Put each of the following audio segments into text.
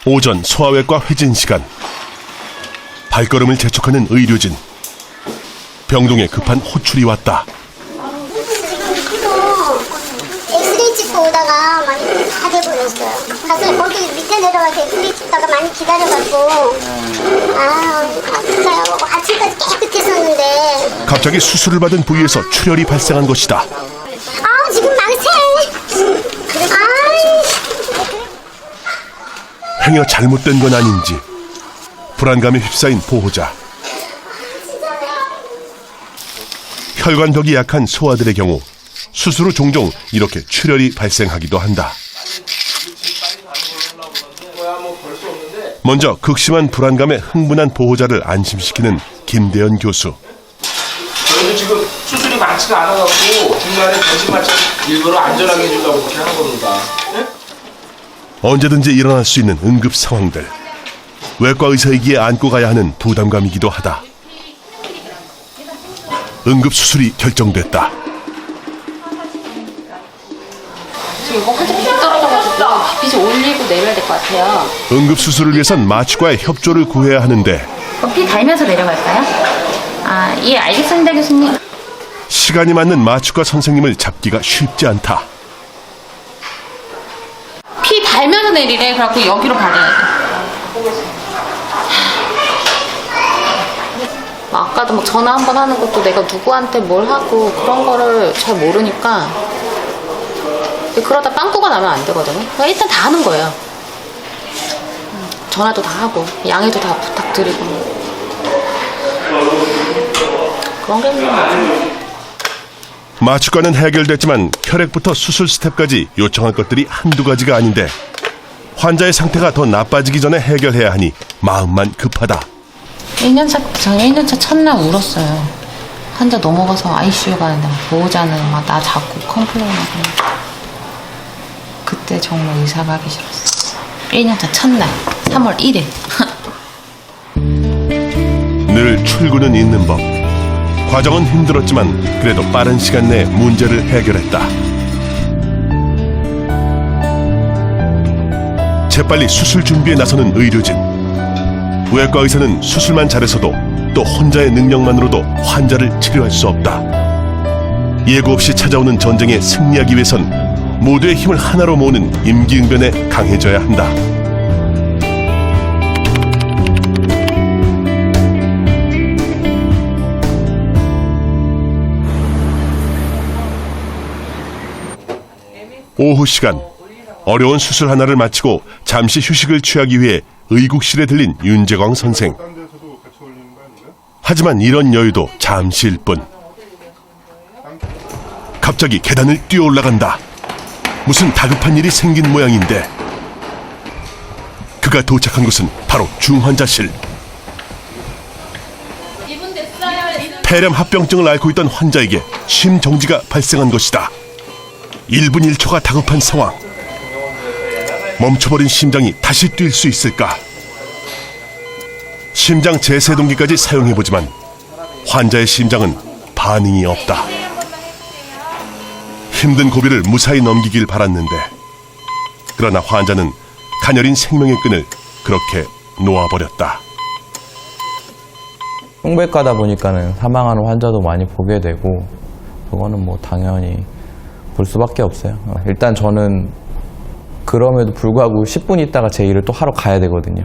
오전 소아외과 회진 시간. 발걸음을 재촉하는 의료진. 병동에 급한 호출이 왔다. 엑스레이 찍고 오다가 많이 다 돼버렸어요. 가서 거기 밑에 내려가서 엑스레이 찍다가 많이 기다려갖고 아프다요. 아침까지 깨끗했었는데 갑자기 수술을 받은 부위에서 출혈이 발생한 것이다. 지금 망세. 행여 잘못된 건 아닌지 불안감에 휩싸인 보호자. 혈관벽이 약한 소아들의 경우 수술 후 종종 이렇게 출혈이 발생하기도 한다. 먼저 극심한 불안감에 흥분한 보호자를 안심시키는 김대현 교수. 저희도 지금 수술이 많지가 않아갖고 중간에 전신 마취 일부러 안전하게 해주려고 그렇게 하는 겁니다. 네? 언제든지 일어날 수 있는 응급 상황들. 외과 의사이기에 안고 가야 하는 부담감이기도 하다. 응급 수술이 결정됐다. 지금 이거 환자 피 떨어져가지고 빛이 올리고 내려야 될 것 같아요. 응급 수술을 위해선 마취과의 협조를 구해야 하는데 피 달면서 내려갈까요? 예, 알겠습니다, 교수님. 시간이 맞는 마취과 선생님을 잡기가 쉽지 않다. 피 달면서 내리래. 그래갖고 여기로 받아야 돼. 아까도 막 전화 한 번 하는 것도 내가 누구한테 뭘 하고 그런 거를 잘 모르니까 그러다 빵꾸가 나면 안 되거든요. 그러니까 일단 다 하는 거예요. 전화도 다 하고 양해도 다 부탁드리고 그런 게 있는 거죠. 마취과는 해결됐지만 혈액부터 수술 스텝까지 요청할 것들이 한두 가지가 아닌데 환자의 상태가 더 나빠지기 전에 해결해야 하니 마음만 급하다. 1년차 첫날 울었어요. 환자 넘어가서 ICU 가는데 보호자는 막 나 자꾸 컴플레인하고 그때 정말 의사가 하기 싫었어. 1년차 첫날 3월 1일 늘 출구는 있는 법. 과정은 힘들었지만 그래도 빠른 시간 내에 문제를 해결했다. 재빨리 수술 준비에 나서는 의료진. 외과 의사는 수술만 잘해서도 또 혼자의 능력만으로도 환자를 치료할 수 없다. 예고 없이 찾아오는 전쟁에 승리하기 위해선 모두의 힘을 하나로 모으는 임기응변에 강해져야 한다. 오후 시간, 어려운 수술 하나를 마치고 잠시 휴식을 취하기 위해 의국실에 들린 윤재광 선생. 하지만 이런 여유도 잠시일 뿐. 갑자기 계단을 뛰어 올라간다. 무슨 다급한 일이 생긴 모양인데 그가 도착한 곳은 바로 중환자실. 폐렴 합병증을 앓고 있던 환자에게 심정지가 발생한 것이다. 1분 1초가 다급한 상황. 멈춰버린 심장이 다시 뛸 수 있을까? 심장 제세동기까지 사용해보지만 환자의 심장은 반응이 없다. 힘든 고비를 무사히 넘기길 바랐는데 그러나 환자는 가녀린 생명의 끈을 그렇게 놓아버렸다. 흉부외과다 보니까는 사망하는 환자도 많이 보게 되고 그거는 뭐 당연히 볼 수밖에 없어요. 일단 저는 그럼에도 불구하고 10분 있다가 제 일을 또 하러 가야 되거든요.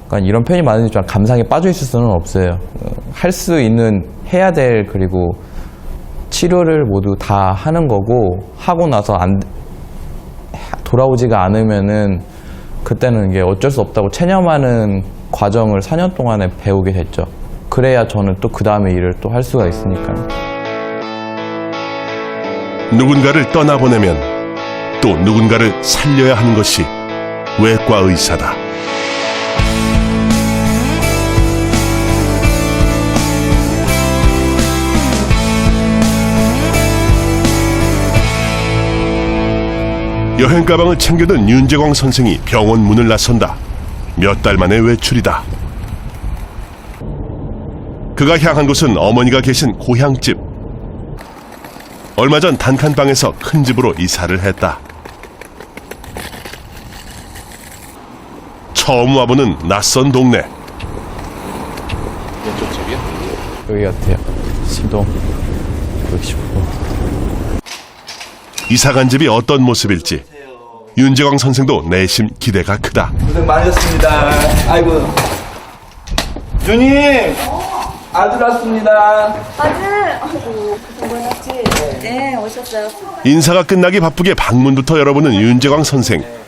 그러니까 이런 편이 많은지 좀 감상에 빠져 있을 수는 없어요. 할 수 있는 해야 될 그리고 치료를 모두 다 하는 거고 하고 나서 돌아오지가 않으면은 그때는 이게 어쩔 수 없다고 체념하는 과정을 4년 동안에 배우게 됐죠. 그래야 저는 또 그 다음에 일을 또 할 수가 있으니까요. 누군가를 떠나보내면 또 누군가를 살려야 하는 것이 외과 의사다. 여행 가방을 챙겨든 윤재광 선생이 병원 문을 나선다. 몇 달 만의 외출이다. 그가 향한 곳은 어머니가 계신 고향집. 얼마 전 단칸방에서 큰 집으로 이사를 했다. 처음 와보는 낯선 동네. 왼쪽 집이요? 여기 같아요. 시동 119. 이사간 집이 어떤 모습일지 윤재광 선생도 내심 기대가 크다. 고생 많으셨습니다. 아이고. 주님! 아들 왔습니다. 네, 오셨어요. 인사가 끝나기 바쁘게 방문부터 열어보는 윤재광 선생.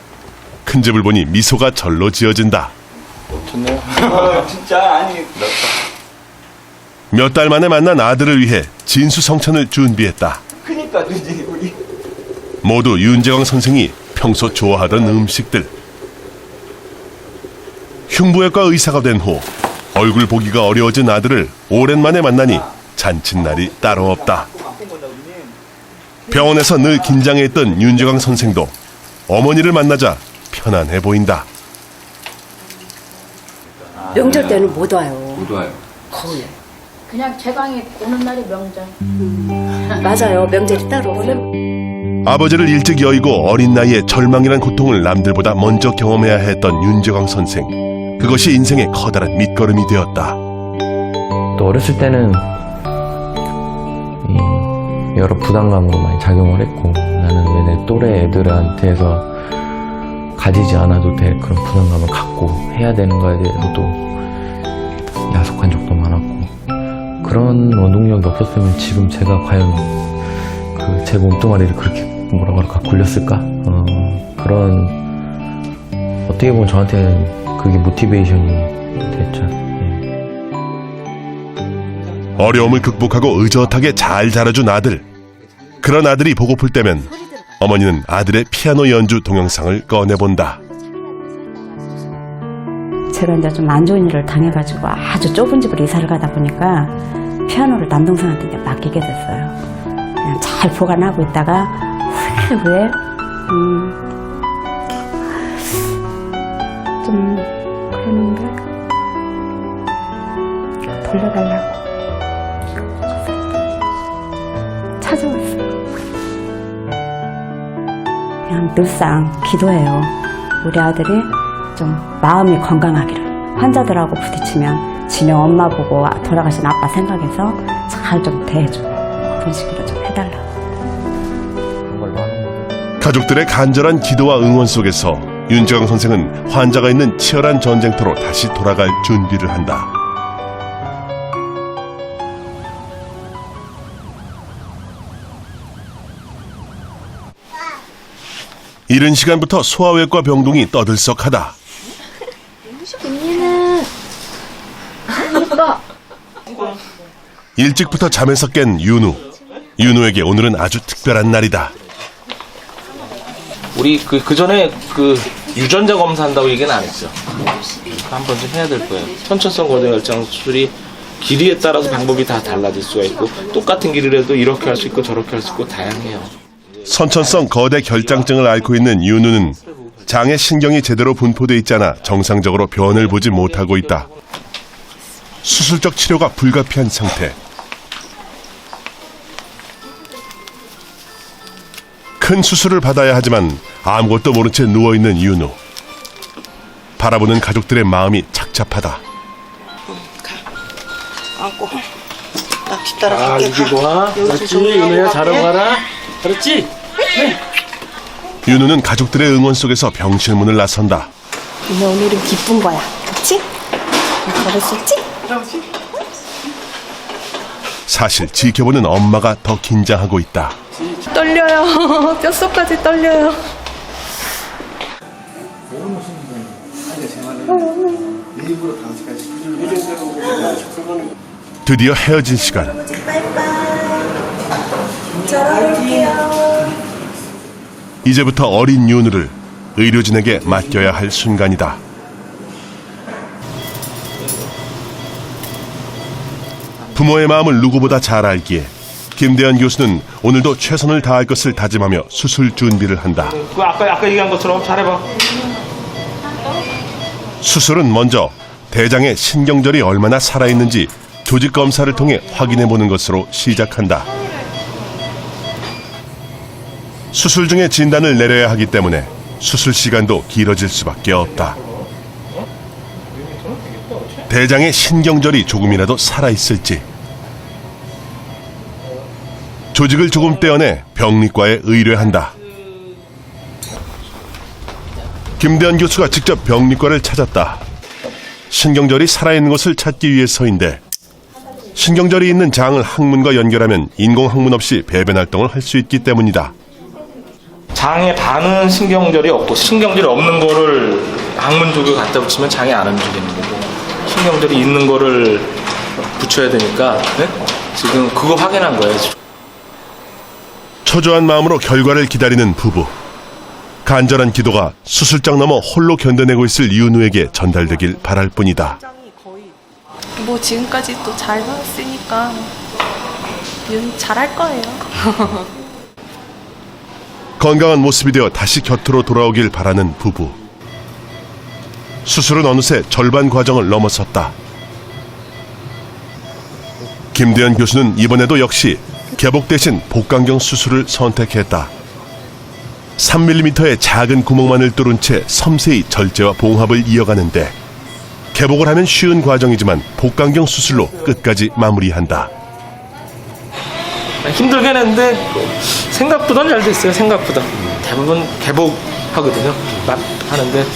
큰 집을 보니 미소가 절로 지어진다. 좋네요. 진짜, 아니. 몇 달 만에 만난 아들을 위해 진수성찬을 준비했다. 크니까, 주님, 우리. 모두 윤재광 선생이 평소 좋아하던 음식들. 흉부외과 의사가 된 후 얼굴 보기가 어려워진 아들을 오랜만에 만나니 잔칫날이 따로 없다. 병원에서 늘 긴장해있던 윤재광 선생도 어머니를 만나자 편안해 보인다. 명절 때는 못 와요. 못 와요. 거의. 그냥 재광이 오는 날이 명절. 맞아요. 명절이 따로 오는. 아버지를 일찍 여의고 어린 나이에 절망이란 고통을 남들보다 먼저 경험해야 했던 윤재광 선생. 그것이 인생의 커다란 밑거름이 되었다. 또 어렸을 때는 이 여러 부담감으로 많이 작용을 했고, 나는 왜 내 또래 애들한테서 가지지 않아도 될 그런 부담감을 갖고 해야 되는 거에 대해서도 야속한 적도 많았고, 그런 원동력이 없었으면 지금 제가 과연 그 제 몸뚱아리를 그렇게 뭐라 그럴까 굴렸을까? 그런 어떻게 보면 저한테는 그게 모티베이션이 됐죠. 예. 어려움을 극복하고 의젓하게 잘 자라준 아들. 그런 아들이 보고플 때면 어머니는 아들의 피아노 연주 동영상을 꺼내본다. 제가 이제 좀 안 좋은 일을 당해가지고 아주 좁은 집으로 이사를 가다 보니까 피아노를 남동생한테 이제 맡기게 됐어요. 그냥 잘 보관하고 있다가 후에 좀 그랬는데 돌려달라고 찾아왔어요. 그냥 늘상 기도해요. 우리 아들이 좀 마음이 건강하기를. 환자들하고 부딪히면 지명 엄마 보고 돌아가신 아빠 생각해서 잘 좀 대해줘. 그런 식으로 좀 해달라고. 가족들의 간절한 기도와 응원 속에서 윤재광 선생은 환자가 있는 치열한 전쟁터로 다시 돌아갈 준비를 한다. 이른 시간부터 소아외과 병동이 떠들썩하다. 일찍부터 잠에서 깬 윤우. 윤우에게 오늘은 아주 특별한 날이다. 우리 그 전에 그 유전자 검사한다고 얘기는 안 했죠. 한 번쯤 해야 될 거예요. 선천성 고지혈증 수술이 길이에 따라서 방법이 다 달라질 수가 있고, 똑같은 길이라도 이렇게 할 수 있고 저렇게 할 수 있고 다양해요. 선천성 거대 결장증을 앓고 있는 윤우는 장의 신경이 제대로 분포돼 있지 않아 정상적으로 변을 보지 못하고 있다. 수술적 치료가 불가피한 상태. 큰 수술을 받아야 하지만 아무것도 모른 채 누워있는 윤우. 바라보는 가족들의 마음이 착잡하다. 안고. 나 뒤따라갈게. 이기고 와. 그렇지, 윤우야 잘하고 가라. 그렇지? 윤우는 가족들의 응원 속에서 병실문을 나선다. 너 오늘은 기쁜 거야. 그치? 잘할 수 있지? 사실 지켜보는 엄마가 더 긴장하고 있다. 떨려요. 뼛속까지 떨려요. 드디어 헤어진 시간. 이제부터 어린 윤우를 의료진에게 맡겨야 할 순간이다. 부모의 마음을 누구보다 잘 알기에 김대현 교수는 오늘도 최선을 다할 것을 다짐하며 수술 준비를 한다. 그 아까 얘기한 것처럼 잘해봐. 수술은 먼저 대장의 신경절이 얼마나 살아있는지 조직 검사를 통해 확인해 보는 것으로 시작한다. 수술 중에 진단을 내려야 하기 때문에 수술 시간도 길어질 수밖에 없다. 대장의 신경절이 조금이라도 살아있을지. 조직을 조금 떼어내 병리과에 의뢰한다. 김대현 교수가 직접 병리과를 찾았다. 신경절이 살아있는 것을 찾기 위해서인데, 신경절이 있는 장을 항문과 연결하면 인공항문 없이 배변 활동을 할 수 있기 때문이다. 장의 반은 신경절이 없고, 신경절이 없는 거를 항문 쪽에 갖다 붙이면 장이 안 움직이는 거고, 신경절이 있는 거를 붙여야 되니까, 네? 지금 그거 확인한 거예요. 초조한 마음으로 결과를 기다리는 부부. 간절한 기도가 수술장 넘어 홀로 견뎌내고 있을 이은우에게 전달되길 바랄 뿐이다. 뭐 지금까지 또 잘 살았으니까 잘할 거예요. 건강한 모습이 되어 다시 곁으로 돌아오길 바라는 부부. 수술은 어느새 절반 과정을 넘어섰다. 김대현 교수는 이번에도 역시 개복 대신 복강경 수술을 선택했다. 3mm의 작은 구멍만을 뚫은 채 섬세히 절제와 봉합을 이어가는데, 개복을 하면 쉬운 과정이지만 복강경 수술로 끝까지 마무리한다. 힘들긴 했는데 생각보다는 잘 됐어요. 생각보다 대부분 개복하거든요. 하는데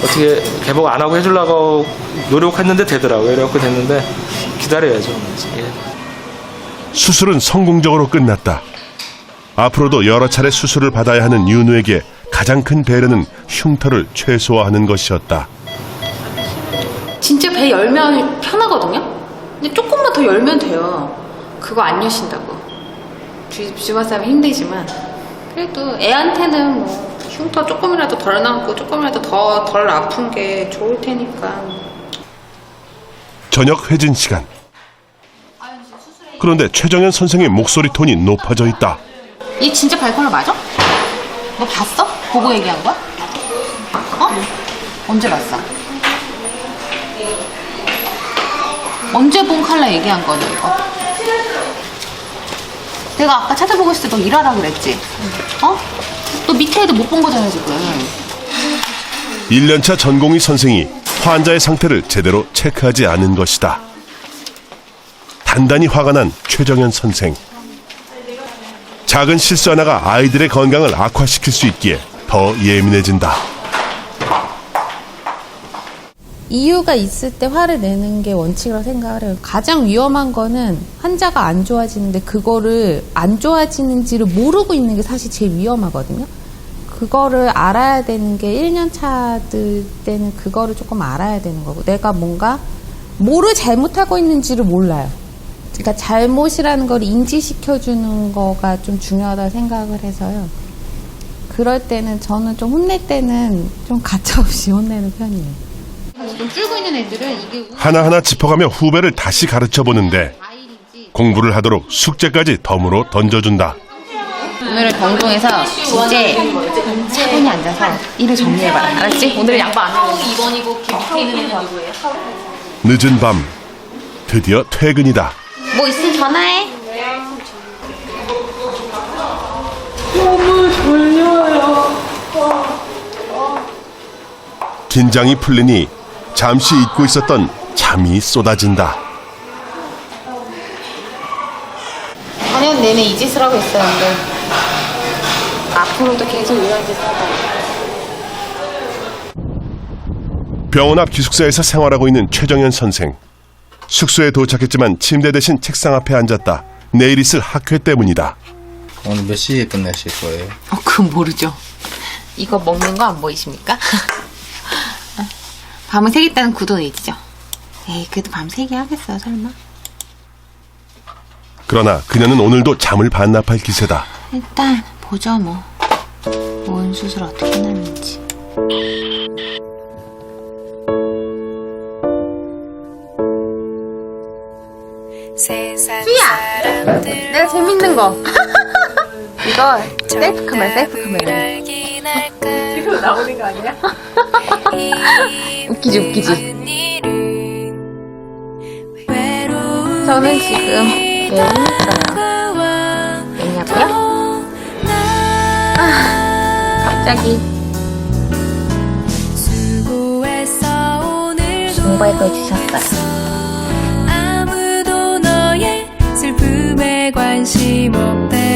어떻게 개복 안 하고 해주려고 노력했는데 되더라고요. 이렇게 됐는데 기다려야죠. 예. 수술은 성공적으로 끝났다. 앞으로도 여러 차례 수술을 받아야 하는 윤우에게 가장 큰 배려는 흉터를 최소화하는 것이었다. 진짜 배 열면 편하거든요? 근데 조금만 더 열면 돼요. 그거 안 여신다고. 주변 사람이 힘들지만 그래도 애한테는 뭐 흉터 조금이라도 덜 남고 조금이라도 더 덜 아픈 게 좋을 테니까. 저녁 회진 시간. 그런데 최정현 선생의 목소리 톤이 높아져 있다. 얘 진짜 발코라 맞아? 너 봤어? 보고 얘기한 거야? 어? 언제 봤어? 언제 본 칼라 얘기한 거냐 이거? 내가 아까 찾아보고 있을 때 너 일하라 그랬지? 어? 너 밑에 애들 못 본 거잖아 지금. 1년차 전공의 선생이 환자의 상태를 제대로 체크하지 않은 것이다. 단단히 화가 난 최정현 선생. 작은 실수 하나가 아이들의 건강을 악화시킬 수 있기에 더 예민해진다. 이유가 있을 때 화를 내는 게 원칙이라고 생각을 해요. 가장 위험한 거는 환자가 안 좋아지는데 그거를 안 좋아지는지를 모르고 있는 게 사실 제일 위험하거든요. 그거를 알아야 되는 게 1년 차들 때는 그거를 조금 알아야 되는 거고, 내가 뭔가 뭐를 잘못하고 있는지를 몰라요. 그러니까 잘못이라는 걸 인지시켜주는 거가 좀 중요하다 생각을 해서요. 그럴 때는 저는 좀 혼낼 때는 좀 가차없이 혼내는 편이에요. 좀 줄고 있는 애들은 이게 하나하나 짚어가며 후배를 다시 가르쳐보는데 공부를 하도록 숙제까지 덤으로 던져준다. 오늘은 병동에서 진짜 차분히 앉아서 일을 정리해봐라. 알았지? 오늘은 양보 안 하고 2번이고 밑에 있는 애는 누구예요? 늦은 밤 드디어 퇴근이다. 뭐 있으면 전화해. 긴장이 풀리니 잠시 잊고 있었던 잠이 쏟아진다. 4년 내내 이 짓을 하고 있었는데 앞으로도 계속 이런 짓을 하다. 병원 앞 기숙사에서 생활하고 있는 최정현 선생. 숙소에 도착했지만 침대 대신 책상 앞에 앉았다. 내일 있을 학회 때문이다. 오늘 몇 시에 끝내실 거예요? 그건 모르죠. 이거 먹는 거 안 보이십니까? 밤을 새겠다는 구도 의지죠. 에이, 그래도 밤 새게 하겠어요, 설마? 그러나 그녀는 오늘도 잠을 반납할 기세다. 일단 보죠, 뭐. 뭔 수술 어떻게 해놨는지. 수야! 내가 재밌는 거. 이거 셀프 카메라. 지금 나오는 거 아니야? 웃기지. 저는 지금 매일 힘들어요. 왜냐고요? 갑자기 공부해 주셨어요. 아무도 너의 슬픔에 관심 없대